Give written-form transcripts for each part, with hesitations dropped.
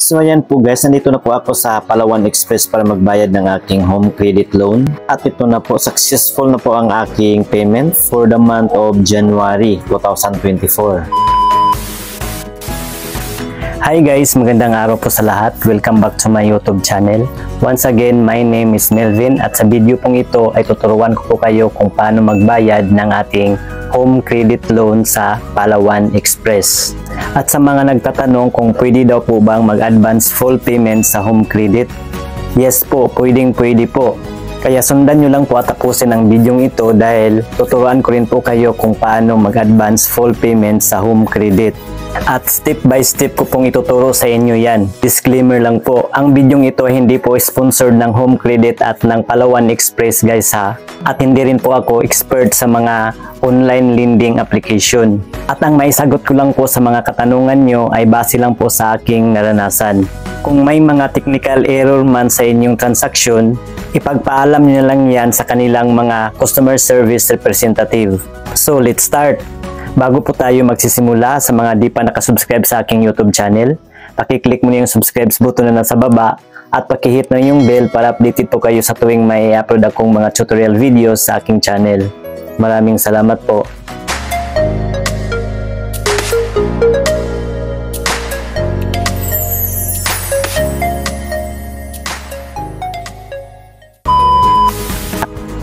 So ayan po guys, nandito na po ako sa Palawan Express para magbayad ng aking home credit loan. At ito na po, successful na po ang aking payment for the month of January 2024. Hi guys, magandang araw po sa lahat. Welcome back to my YouTube channel. Once again, my name is Melvin at sa video pong ito ay tuturuan ko po kayo kung paano magbayad ng ating home credit loan sa Palawan Express. At sa mga nagtatanong kung pwede daw po bang mag-advance full payment sa home credit, yes po, pwede po. Kaya sundan nyo lang po at tapusin ang video ito dahil tuturuan ko rin po kayo kung paano mag-advance full payment sa home credit. At step by step ko pong ituturo sa inyo yan. Disclaimer lang po, ang video ito hindi po sponsored ng Home Credit at ng Palawan Express guys ha. At hindi rin po ako expert sa mga online lending application. At ang maisagot ko lang po sa mga katanungan nyo ay base lang po sa aking naranasan. Kung may mga technical error man sa inyong transaction, ipagpaalam nyo lang yan sa kanilang mga customer service representative. So let's start! Bago po tayo magsisimula, sa mga di pa nakasubscribe sa aking YouTube channel, pakiclick mo na yung subscribe button na nasa baba at pakihit na yung bell para updated po kayo sa tuwing may upload akong mga tutorial videos sa aking channel. Maraming salamat po.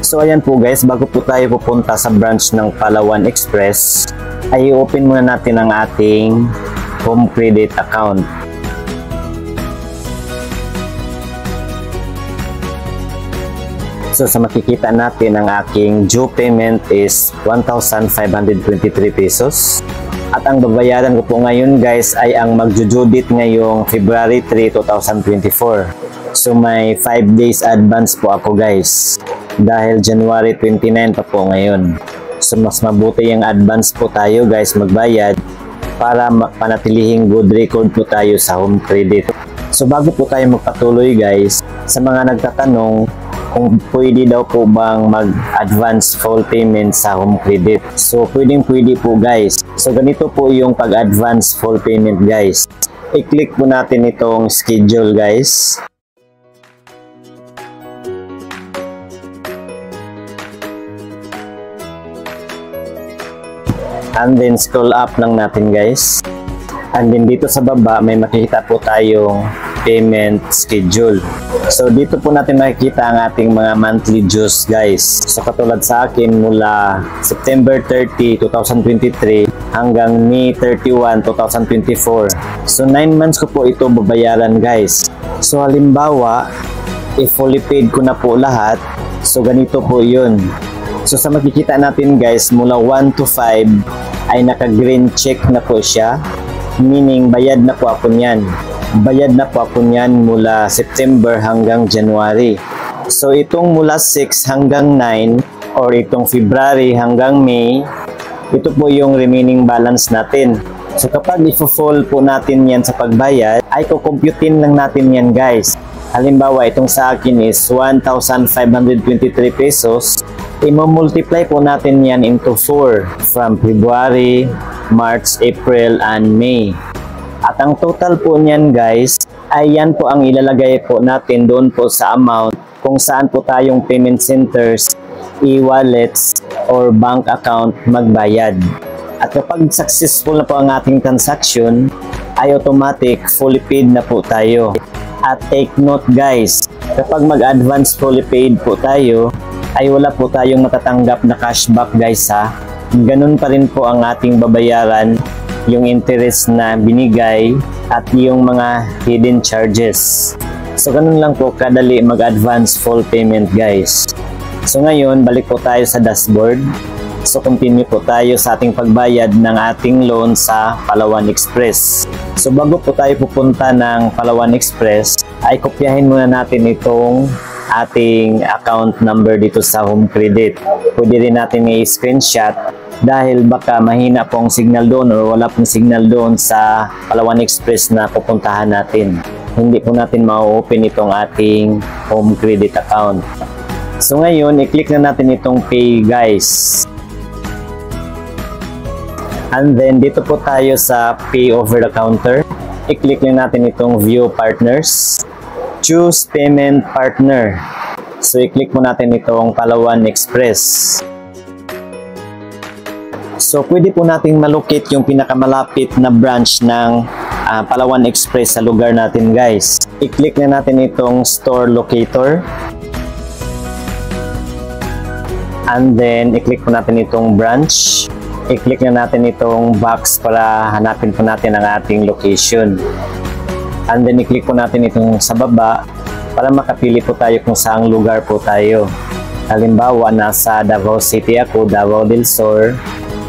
So ayan po guys, bago po tayo pupunta sa branch ng Palawan Express, ay i-open muna natin ang ating home credit account. So sa makikita natin, ang aking due payment is 1,523 pesos. At ang babayaran ko po ngayon guys ay ang mag-due date ngayong February 3, 2024. So may 5 days advance po ako guys. Dahil January 29 pa po ngayon. So mas mabuti yung advance po tayo guys magbayad para panatilihing good record po tayo sa home credit. So bago po tayo magpatuloy guys, sa mga nagtatanong kung pwede daw po bang mag-advance full payment sa home credit. So pwede po guys. So ganito po yung pag-advance full payment guys. I-click po natin itong schedule guys. And then scroll up lang natin guys. And then dito sa baba may makikita po tayong payment schedule. So dito po natin makikita ang ating mga monthly dues guys. So katulad sa akin mula September 30, 2023 hanggang May 31, 2024. So 9 months ko po ito babayaran guys. So halimbawa, if fully paid ko na po lahat, so ganito po yun. So sa makikita natin guys, mula 1 to 5 ay naka-green check na po siya. Meaning bayad na po ako niyan. Bayad na po ako niyan mula September hanggang January. So itong mula 6 hanggang 9 or itong February hanggang May, ito po yung remaining balance natin. So kapag ifo-fall po natin yan sa pagbayad, ay kukumputin lang natin yan guys. Halimbawa, itong sa akin is 1,523 pesos. I-multiply po natin yan into 4 from February, March, April, and May. At ang total po niyan guys, ay yan po ang ilalagay po natin doon po sa amount kung saan po tayong payment centers, e-wallets, or bank account magbayad. At kapag successful na po ang ating transaction, ay automatic fully paid na po tayo. At take note guys, kapag mag-advance fully paid po tayo, ay wala po tayong matatanggap na cashback guys ha. Ganun pa rin po ang ating babayaran, yung interest na binigay at yung mga hidden charges. So ganun lang po kadali mag-advance full payment guys. So ngayon, balik po tayo sa dashboard. So continue po tayo sa ating pagbayad ng ating loan sa Palawan Express. So bago po tayo pupunta ng Palawan Express, ay kopyahin muna natin itong ating account number dito sa home credit. Pwede rin natin i-screenshot dahil baka mahina pong signal doon o wala pong signal doon sa Palawan Express na pupuntahan natin. Hindi po natin ma-open itong ating home credit account. So ngayon, i-click na natin itong pay guys. And then dito po tayo sa pay over the counter. i-click lang natin itong View Partners. Choose Payment Partner. So, i-click mo natin itong Palawan Express. So, pwede po nating malocate yung pinakamalapit na branch ng Palawan Express sa lugar natin, guys. I-click na natin itong Store Locator. And then, i-click po natin itong branch. I-click na natin itong box para hanapin po natin ang ating location. And then, i-click po natin itong sa baba para makapili po tayo kung saang lugar po tayo. Halimbawa, nasa Davao City ako, Davao del Sur.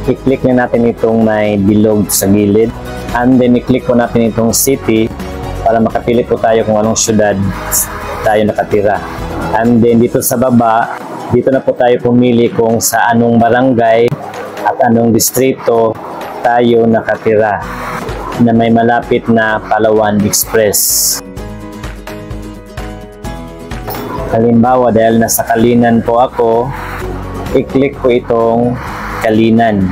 I-click na natin itong may bilog sa gilid. And then, i-click po natin itong city para makapili po tayo kung anong syudad tayo nakatira. And then, dito sa baba, dito na po tayo pumili kung sa anong barangay at anong distrito tayo nakatira na may malapit na Palawan Express. Halimbawa, dahil nasa Kalinan po ako, i-click po itong Kalinan.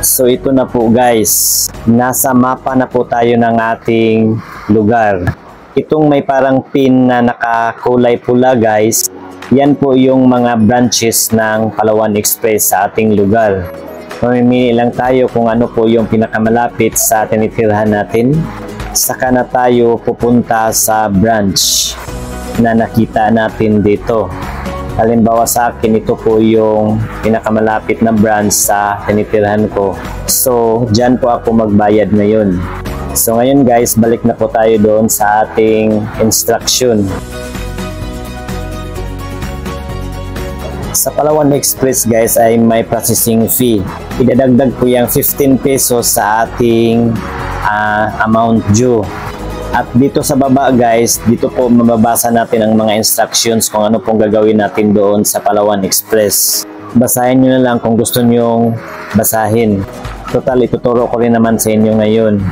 So, ito na po guys. Nasa mapa na po tayo ng ating lugar. Itong may parang pin na nakakulay pula guys, yan po yung mga branches ng Palawan Express sa ating lugar. Mamimili lang tayo kung ano po yung pinakamalapit sa tinitirhan natin. Saka na tayo pupunta sa branch na nakita natin dito. Halimbawa sa akin, ito po yung pinakamalapit na branch sa tinitirhan ko. So, dyan po ako magbayad ngayon. So, ngayon guys, balik na po tayo doon sa ating instruction. Sa Palawan Express guys ay may processing fee. Idadagdag po yung 15 pesos sa ating amount due. At dito sa baba guys, dito po mababasa natin ang mga instructions kung ano pong gagawin natin doon sa Palawan Express. Basahin nyo na lang kung gusto nyong basahin. Total, ituturo ko rin naman sa inyo ngayon.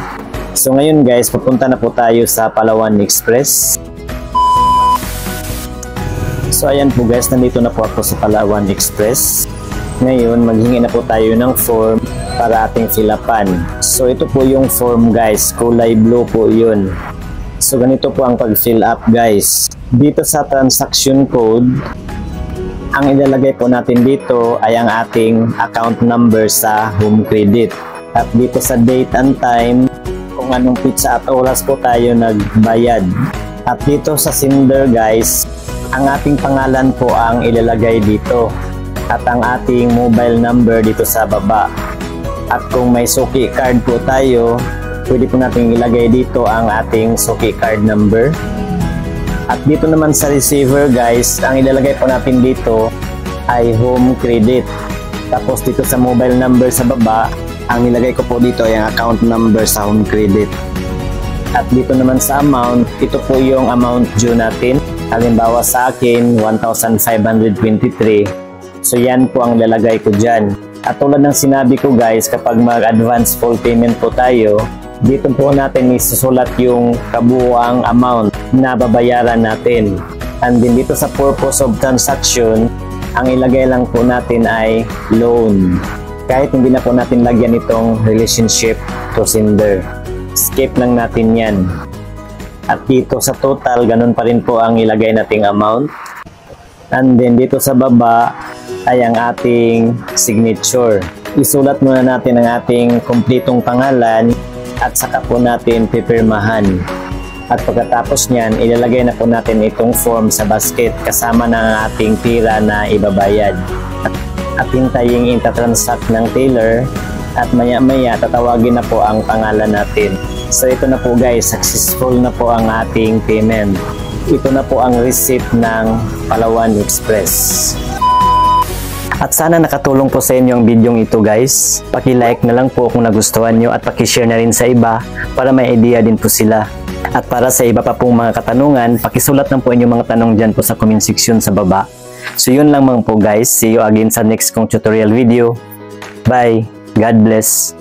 So ngayon guys, pupunta na po tayo sa Palawan Express. So ayan po guys, nandito na po ako sa Palawan Express. Ngayon, maghingi na po tayo ng form para ating fill-upan. So ito po yung form guys, kulay blue po yun. So ganito po ang pag-fill up guys. Dito sa transaction code, ang ilalagay po natin dito ay ang ating account number sa home credit. At dito sa date and time, kung anong pizza at oras po tayo nagbayad. At dito sa sender guys, ang ating pangalan po ang ilalagay dito. At ang ating mobile number dito sa baba. At kung may Suki card po tayo, pwede po natin ilagay dito ang ating Suki card number. At dito naman sa receiver guys, ang ilalagay po natin dito ay home credit. Tapos dito sa mobile number sa baba, ang nilagay ko po dito ay ang account number sa home credit. At dito naman sa amount, ito po yung amount due natin. Halimbawa sa akin, 1,523. So yan po ang lalagay ko dyan. At tulad ng sinabi ko guys, kapag mag-advance full payment po tayo, dito po natin isusulat yung kabuuang amount na babayaran natin. And then dito sa purpose of transaction, ang ilagay lang po natin ay loan. Kahit hindi na po natin lagyan itong relationship to sender. Skip lang natin yan. At dito sa total, ganun pa rin po ang ilagay nating amount. And then dito sa baba ay ang ating signature. Isulat muna natin ang ating kumpletong pangalan at saka po natin pipirmahan. At pagkatapos niyan, ilalagay na po natin itong form sa basket kasama ng ating pira na ibabayad. At hintayin itatransact ng teller at maya-maya tatawagin na po ang pangalan natin. So ito na po guys, successful na po ang ating payment. Ito na po ang receipt ng Palawan Express. At sana nakatulong po sa inyo ang video ito guys. Paki-like na lang po kung nagustuhan nyo at paki-share na rin sa iba para may idea din po sila. At para sa iba pa pong mga katanungan, pakisulat lang po inyong mga tanong dyan po sa comment section sa baba. So yun lang po guys. See you again sa next kong tutorial video. Bye! God bless!